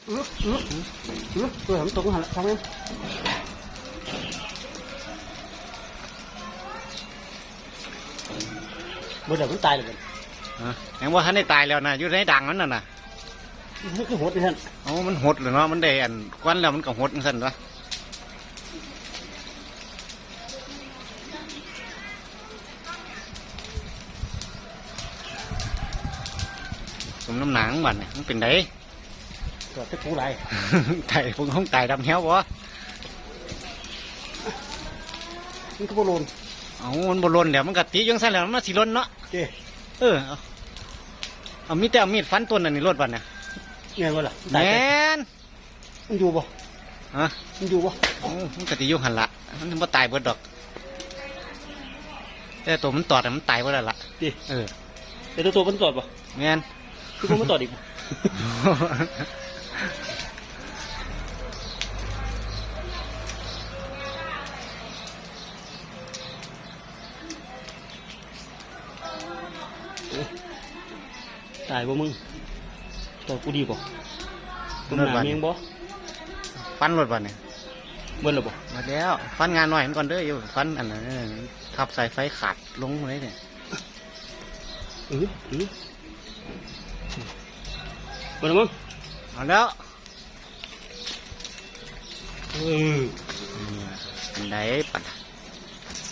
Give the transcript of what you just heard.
ตัวผมตรงหันทำไงบ่เดี๋ยวมันตายเลยยังว่าท่านได้ตายแล้วนะอยู่ในดังมันน่ะมันคือหดเลยท่านโอ้มันหดเลยเนาะมันได้อันควันแล้วมันก็หดสั่นวะสมน้ำหนังมันเนี่ยมันเป็นไงก็จะกูไรตายพวกห้องตายดำเหี้ยววะมันก็บ่โลนมันบอลนแล้วมันกัดตียังสั่นแล้วมันสีล้นเนาะเอามีแต่เอามีดฟันต้นอันนี้รถบันเนี่ยไงวะล่ะแมนมันอยู่บ่มันอยู่บ่มันกัดตียุ่งหันละมันถึงว่าตายเบิดดอกแต่ตัวมันตอดมันตายเบิดแล้วล่ะแต่ตัวมันตอดบ่แมนคือผมมันตอดอีกตายบ่มึงตัวกูดีบ่ตัวหนาเมียงบ่ฟันรถบ่เนี่ยเบิ่นหรอบ่มาแล้วฟันงานหน่อยมันก่อนเด้ออยู่ฟันอันนั้นทับสายไฟขาดลงเลยเนี่ยเบิ่นมั้งเอาแล้วไหนปัด